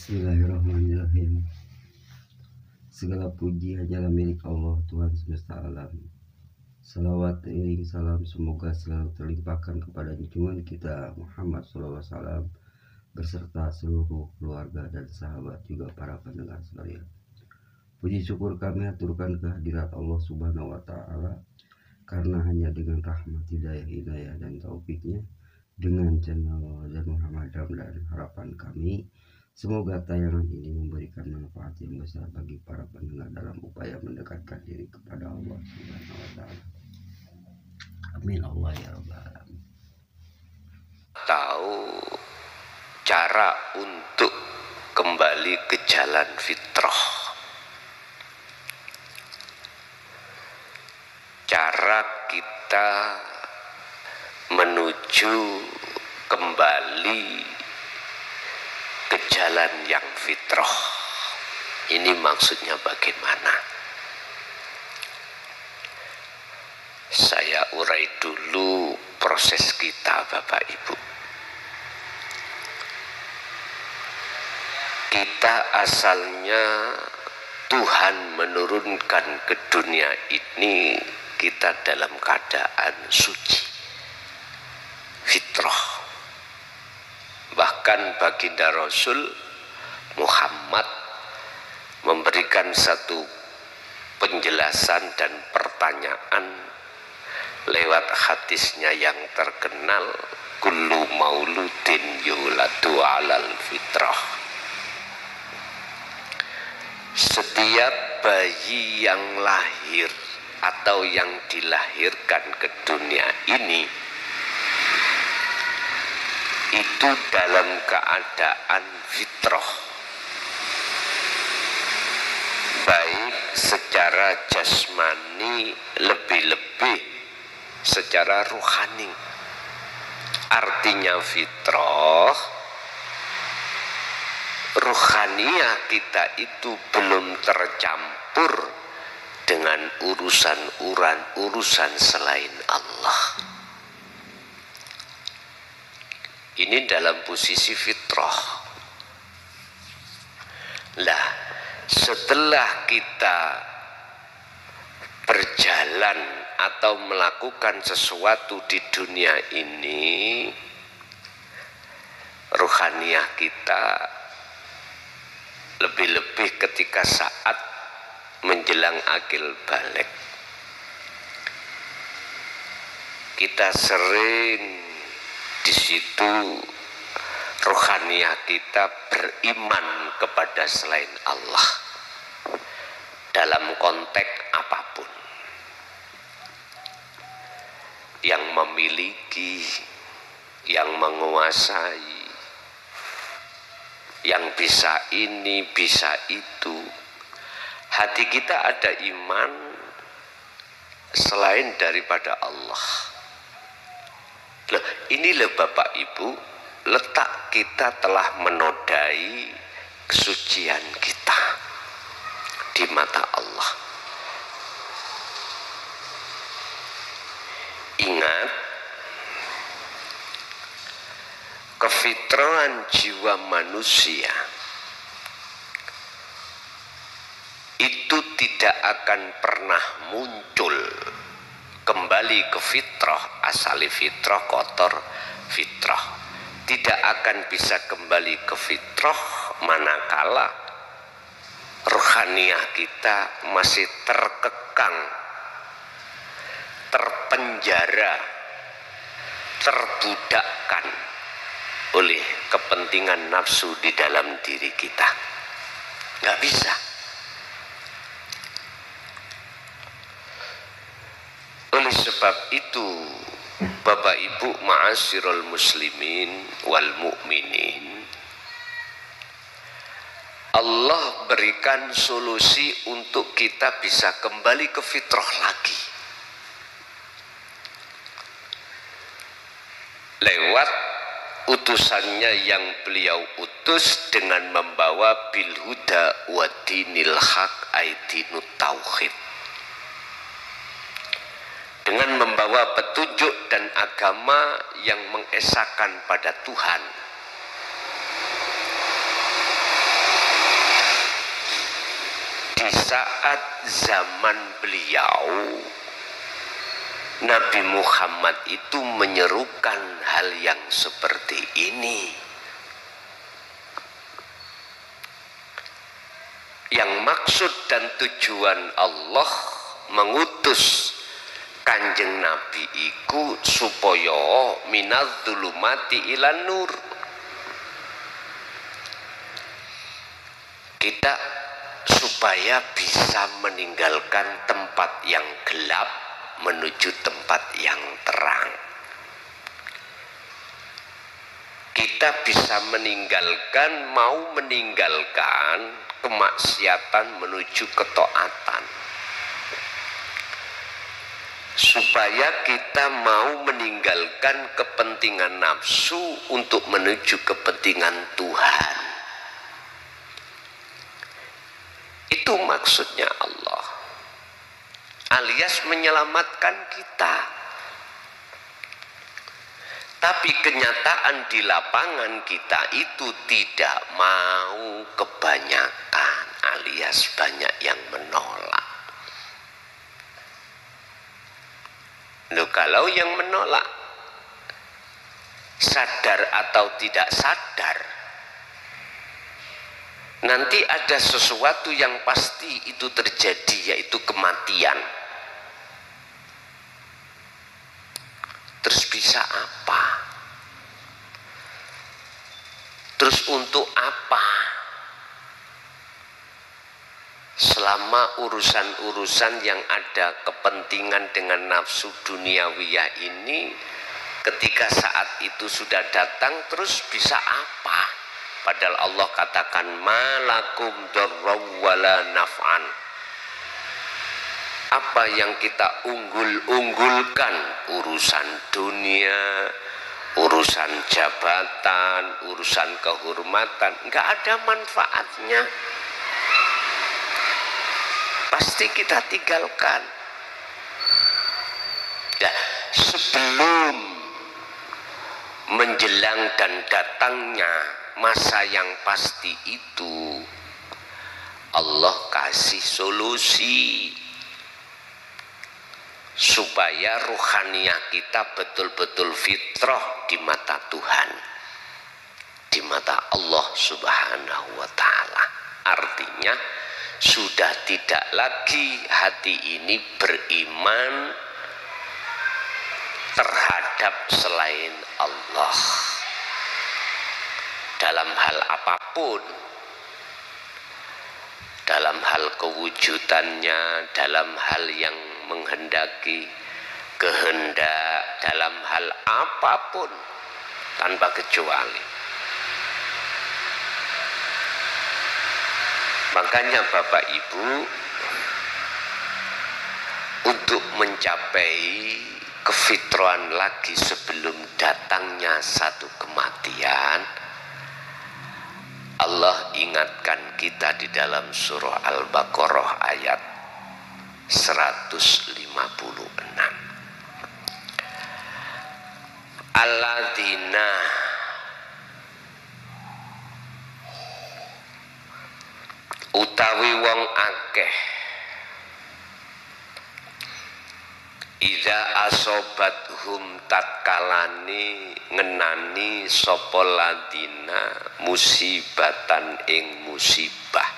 Bismillahirrahmanirrahim. Segala puji hanyalah milik Allah, Tuhan semesta alam. Salawat iring salam semoga selalu terlimpahkan kepada junjungan kita Muhammad SAW beserta seluruh keluarga dan sahabat, juga para pendengar sekalian. Puji syukur kami aturkan kehadirat Allah Subhanahu wa Ta'ala, karena hanya dengan rahmat, hidayah dan taufiknya, dengan channel dan Muhammad dan harapan kami, semoga tayangan ini memberikan manfaat yang besar bagi para pendengar dalam upaya mendekatkan diri kepada Allah Subhanahu wa Ta'ala. Amin Allah ya rabbal alamin. Tahu cara untuk kembali ke jalan fitrah, cara kita menuju kembali ke jalan yang fitrah. Ini maksudnya bagaimana? Saya urai dulu proses kita, Bapak Ibu. Kita asalnya Tuhan menurunkan ke dunia ini, kita dalam keadaan suci, fitrah. Bahkan baginda Rasul Muhammad memberikan satu penjelasan dan pertanyaan lewat hadisnya yang terkenal, kullu mauludin yuladu alal fitrah. Setiap bayi yang lahir atau yang dilahirkan ke dunia ini itu dalam keadaan fitrah, baik secara jasmani, lebih-lebih secara rohani. Artinya fitrah, rohaniah kita itu belum tercampur dengan urusan selain Allah. Ini dalam posisi fitrah. Lah, setelah kita berjalan atau melakukan sesuatu di dunia ini, rohaniah kita lebih-lebih ketika saat menjelang akil balik, kita sering di situ rohaniah kita beriman kepada selain Allah dalam konteks apapun, yang memiliki, yang menguasai, yang bisa ini, bisa itu. Hati kita ada iman selain daripada Allah. Loh, inilah Bapak Ibu, letak kita telah menodai kesucian kita di mata Allah. Ingat, kefitrahan jiwa manusia itu tidak akan pernah muncul kembali ke fitrah, asali fitrah kotor, fitrah tidak akan bisa kembali ke fitrah manakala rohaniah kita masih terkekang, terpenjara, terbudakkan oleh kepentingan nafsu di dalam diri kita. Nggak bisa. Oleh sebab itu, Bapak Ibu ma'asyiral muslimin wal mu'minin, Allah berikan solusi untuk kita bisa kembali ke fitrah lagi lewat utusannya yang beliau utus dengan membawa bil huda wa dinil haq aidinut tauhid, dengan membawa petunjuk dan agama yang mengesahkan pada Tuhan, di saat zaman beliau Nabi Muhammad itu menyerukan hal yang seperti ini. Yang maksud dan tujuan Allah mengutus Kanjeng Nabi iku supaya minadz-dzulumati ilan nur. Kita supaya bisa meninggalkan tempat yang gelap menuju tempat yang terang. Kita bisa mau meninggalkan kemaksiatan menuju ketaatan. Supaya kita mau meninggalkan kepentingan nafsu untuk menuju kepentingan Tuhan. Itu maksudnya Allah. Alias menyelamatkan kita. Tapi kenyataan di lapangan kita itu tidak mau kebanyakan, alias banyak yang menolak. Loh, kalau yang menolak sadar atau tidak sadar, nanti ada sesuatu yang pasti itu terjadi, yaitu kematian. Terus bisa apa? Terus untuk apa? Selama urusan-urusan yang ada kepentingan dengan nafsu duniawiyah ini, ketika saat itu sudah datang, terus bisa apa? Padahal Allah katakan malakum darraw wala naf'an. Apa yang kita unggul-unggulkan? Urusan dunia, urusan jabatan, urusan kehormatan, enggak ada manfaatnya. Pasti kita tinggalkan. Ya, sebelum menjelang dan datangnya masa yang pasti itu, Allah kasih solusi supaya ruhaniyah kita betul-betul fitrah di mata Tuhan, di mata Allah Subhanahu wa ta'ala. Artinya sudah tidak lagi hati ini beriman terhadap selain Allah dalam hal apapun, dalam hal kewujudannya, dalam hal yang menghendaki kehendak, dalam hal apapun tanpa kecuali. Makanya Bapak Ibu, untuk mencapai kefitrahan lagi sebelum datangnya satu kematian, Allah ingatkan kita di dalam surah Al-Baqarah ayat 156. Alladzina utawi wong akeh ida asobat hum tatkalani ngenani sapa ladina musibatan ing musibah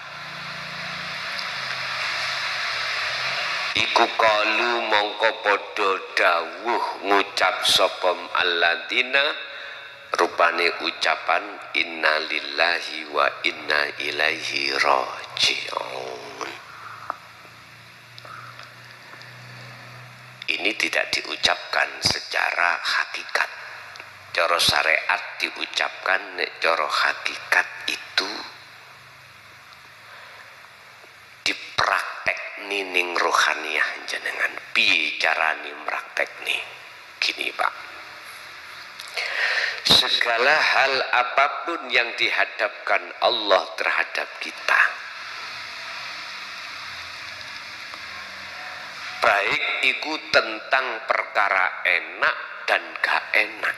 iku kalu mongko padha dawuh ngucap sapa alladina rupane ucapan innalillahi wa inna ilaihi raji'un. Ini tidak diucapkan secara hakikat. Cara syariat diucapkan, nek cara hakikat itu dipraktekni ning rohaniyah jenengan. Piye carane praktekni? Gini Pak, segala hal apapun yang dihadapkan Allah terhadap kita, baik itu tentang perkara enak dan gak enak,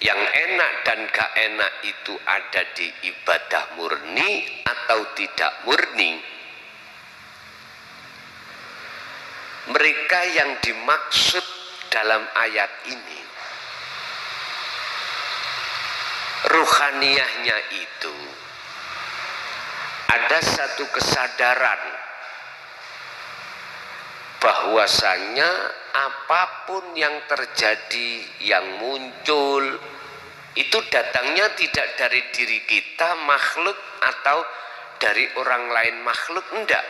Yang enak dan gak enak itu ada di ibadah murni atau tidak murni. Mereka yang dimaksud dalam ayat ini, ruhaniyahnya itu ada satu kesadaran bahwasanya apapun yang terjadi, yang muncul, itu datangnya tidak dari diri kita makhluk atau dari orang lain makhluk, enggak.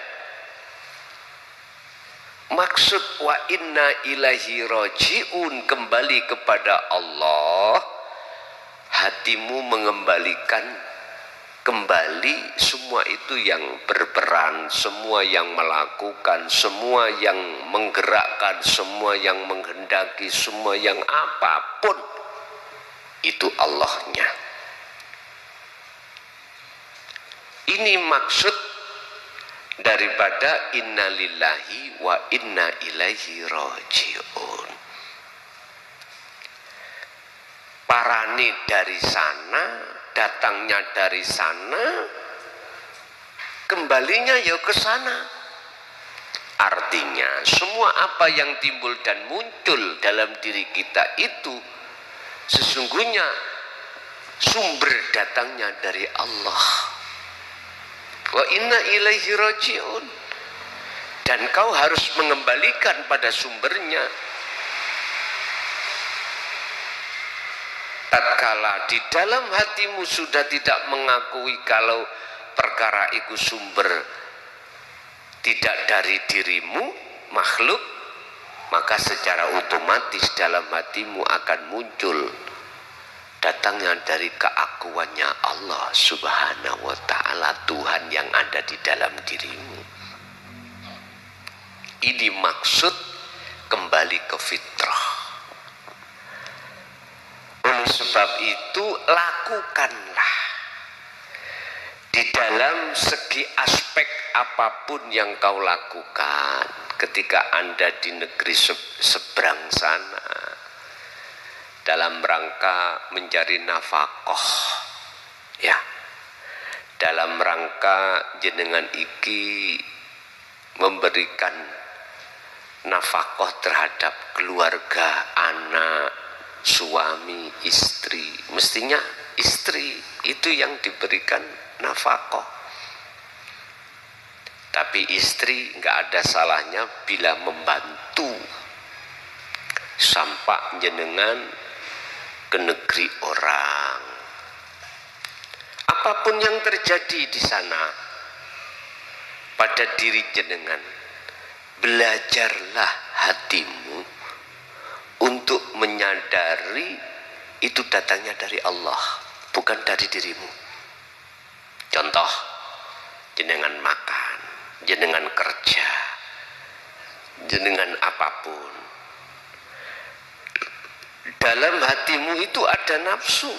Maksud wa inna ilaihi raji'un, kembali kepada Allah, hatimu mengembalikan kembali semua itu yang berperan, semua yang melakukan, semua yang menggerakkan, semua yang menghendaki, semua yang apapun itu Allahnya. Ini maksud daripada inna lillahi wa inna ilaihi raji'un. Parani dari sana, datangnya dari sana, kembalinya ya ke sana. Artinya semua apa yang timbul dan muncul dalam diri kita itu sesungguhnya sumber datangnya dari Allah. Wa inna ilaihi raji'un, dan kau harus mengembalikan pada sumbernya. Tatkala di dalam hatimu sudah tidak mengakui kalau perkara itu sumber tidak dari dirimu makhluk, maka secara otomatis dalam hatimu akan muncul datangnya dari keakuannya Allah Subhanahu wa ta'ala, Tuhan yang ada di dalam dirimu. Ini maksud kembali ke fitrah. Oleh sebab itu lakukanlah di dalam segi aspek apapun yang kau lakukan ketika Anda di negeri seberang sana, dalam rangka mencari nafkah, ya, dalam rangka jenengan iki memberikan nafkah terhadap keluarga, anak, suami, istri. Mestinya istri itu yang diberikan nafkah, tapi istri nggak ada salahnya bila membantu sampai jenengan ke negeri orang. Apapun yang terjadi di sana pada diri jenengan, belajarlah hatimu untuk menyadari itu datangnya dari Allah, bukan dari dirimu. Contoh, jenengan makan, jenengan kerja, jenengan apapun, dalam hatimu itu ada nafsu.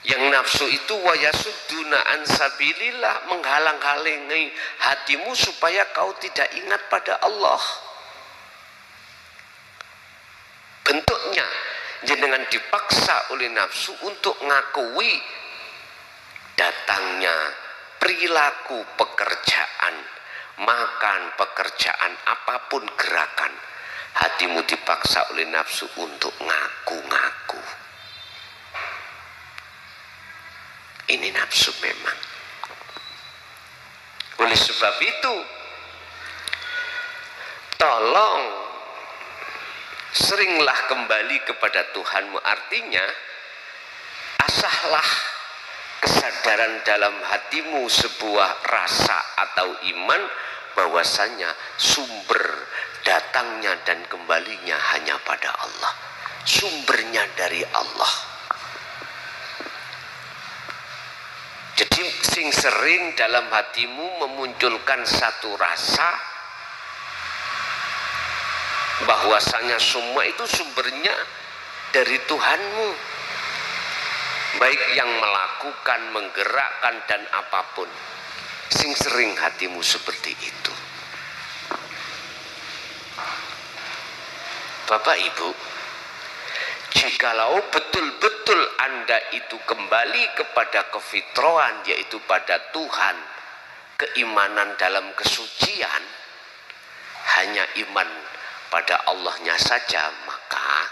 Yang nafsu itu wayasudduna an sabilillah, menghalang-halangi hatimu supaya kau tidak ingat pada Allah. Bentuknya jenengan dipaksa oleh nafsu untuk ngakui datangnya perilaku pekerjaan, makan, pekerjaan, apapun gerakan, hatimu dipaksa oleh nafsu untuk ngaku-ngaku. Ini nafsu memang. Oleh sebab itu, tolong seringlah kembali kepada Tuhanmu. Artinya, asahlah kesadaran dalam hatimu sebuah rasa atau iman bahwasanya sumber datangnya dan kembalinya hanya pada Allah. Sumbernya dari Allah. Jadi sing sering dalam hatimu memunculkan satu rasa bahwasanya semua itu sumbernya dari Tuhanmu, baik yang melakukan, menggerakkan dan apapun. Sing sering hatimu seperti itu. Bapak Ibu, Jikalau betul-betul Anda itu kembali kepada kefitrahan, yaitu pada Tuhan, keimanan dalam kesucian, hanya iman pada Allahnya saja, maka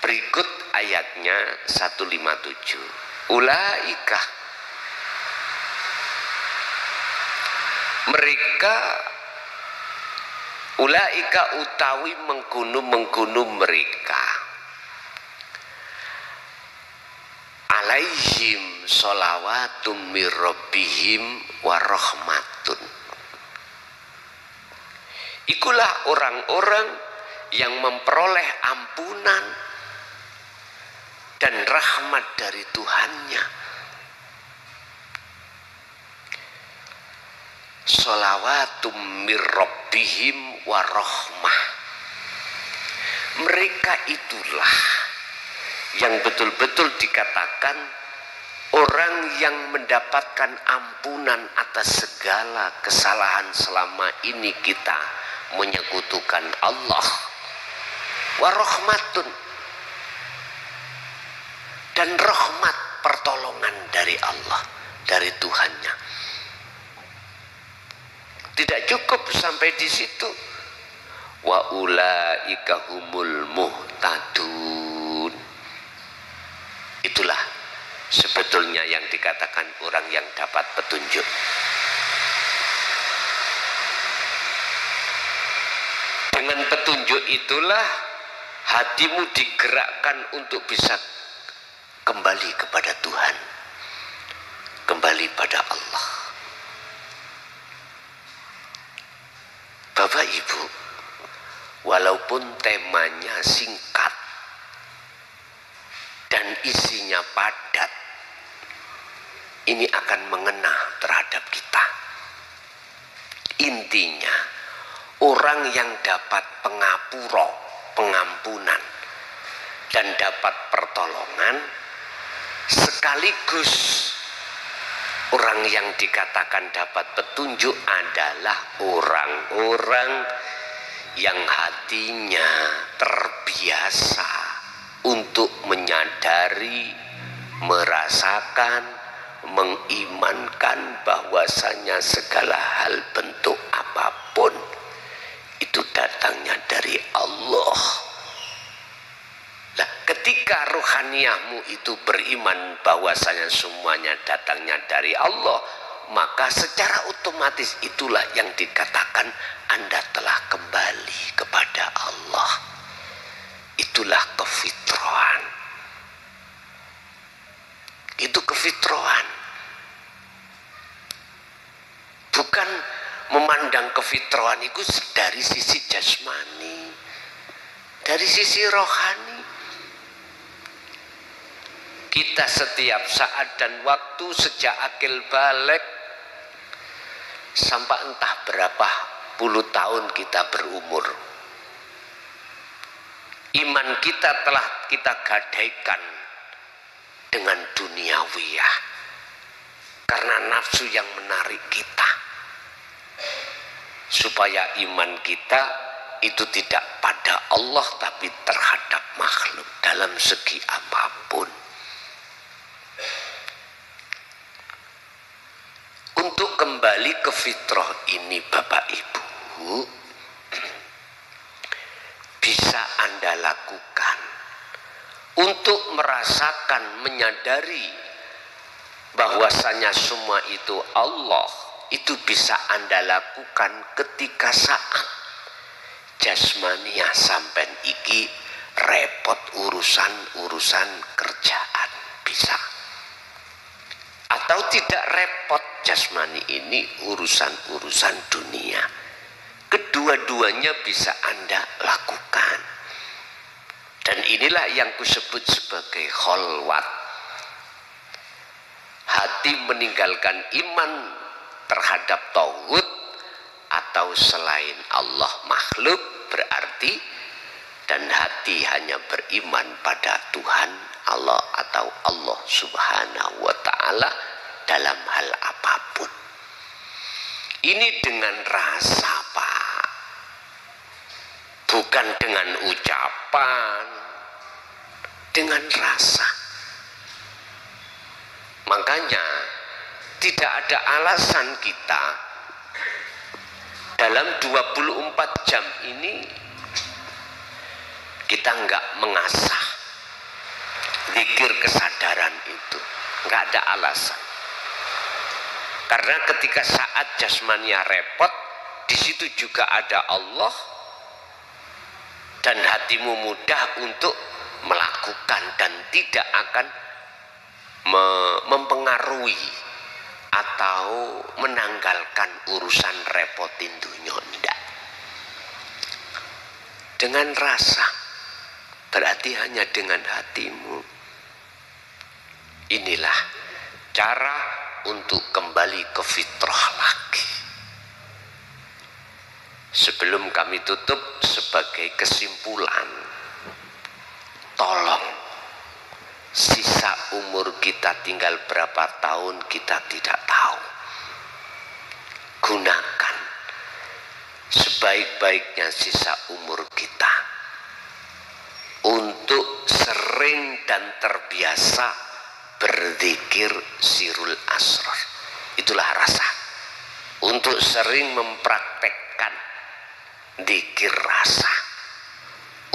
berikut ayatnya 157. Ulaika utawi menggunung mereka, alaihim sholawatun mir rabbihim wa rahmatun. Ikulah orang-orang yang memperoleh ampunan dan rahmat dari Tuhannya. Sholawatum mir rabbihim wa rahmah. Mereka itulah yang betul-betul dikatakan orang yang mendapatkan ampunan atas segala kesalahan selama ini kita menyekutukan Allah. Wa rahmatun, dan rahmat pertolongan dari Allah, dari Tuhannya. Tidak cukup sampai di situ. Wa ulaika humul muhtadun. Itulah sebetulnya yang dikatakan orang yang dapat petunjuk. Dengan petunjuk itulah hatimu digerakkan untuk bisa kembali kepada Tuhan, kembali pada Allah. Bapak Ibu, walaupun temanya singkat dan isinya padat, ini akan mengena terhadap kita. Intinya, orang yang dapat pengampunan dan dapat pertolongan, sekaligus orang yang dikatakan dapat petunjuk adalah orang-orang yang hatinya terbiasa untuk menyadari, merasakan, mengimankan bahwasanya segala hal bentuk apapun itu datangnya dari Allah. Nah, ketika rohaniahmu itu beriman bahwasanya semuanya datangnya dari Allah, maka secara otomatis itulah yang dikatakan Anda telah kembali kepada Allah. Itulah kefitrahan. Itu kefitrahan. Bukan memandang kefitrahan itu dari sisi jasmani, dari sisi rohani. Kita setiap saat dan waktu sejak akil balik sampai entah berapa puluh tahun kita berumur, iman kita telah kita gadaikan dengan duniawiyah karena nafsu yang menarik kita, supaya iman kita itu tidak pada Allah tapi terhadap makhluk dalam segi apapun. Untuk kembali ke fitrah ini Bapak Ibu, bisa Anda lakukan untuk merasakan, menyadari bahwasanya semua itu Allah. Itu bisa Anda lakukan ketika saat jasmaniah sampean iki repot urusan kerjaan, bisa. Atau tidak repot jasmani ini urusan dunia. Kedua-duanya bisa Anda lakukan. Dan inilah yang kusebut sebagai kholwat. Hati meninggalkan iman terhadap tauhid atau selain Allah makhluk berarti, dan hati hanya beriman pada Tuhan Allah atau Allah Subhanahu wa ta'ala dalam hal apapun. Ini dengan rasa, Pak, bukan dengan ucapan, dengan rasa. Makanya tidak ada alasan kita dalam 24 jam ini kita nggak mengasah zikir kesadaran itu. Nggak ada alasan. Karena ketika saat jasmania repot, di situ juga ada Allah, dan hatimu mudah untuk melakukan dan tidak akan mempengaruhi atau menanggalkan urusan repotin dunia. Tidak. Dengan rasa, berarti hanya dengan hatimu. Inilah cara untuk kembali ke fitrah lagi. Sebelum kami tutup, sebagai kesimpulan, tolong, sisa umur kita tinggal berapa tahun kita tidak tahu. Gunakan sebaik-baiknya sisa umur kita untuk sering dan terbiasa berzikir sirul asrar. Itulah rasa. Untuk sering mempraktekkan zikir rasa,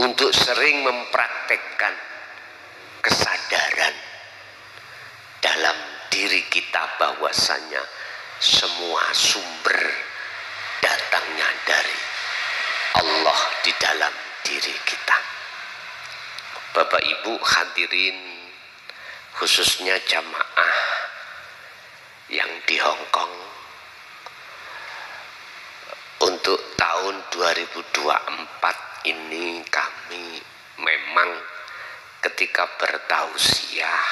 untuk sering mempraktekkan kesadaran dalam diri kita bahwasanya semua sumber datangnya dari Allah di dalam diri kita. Bapak Ibu hadirin, khususnya jamaah yang di Hong Kong, untuk tahun 2024 ini kami memang ketika bertausiah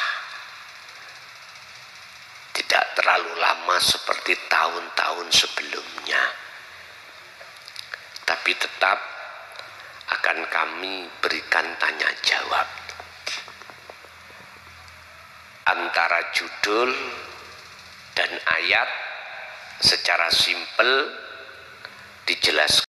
tidak terlalu lama seperti tahun-tahun sebelumnya, tapi tetap akan kami berikan tanya jawab. Antara judul dan ayat secara simpel dijelaskan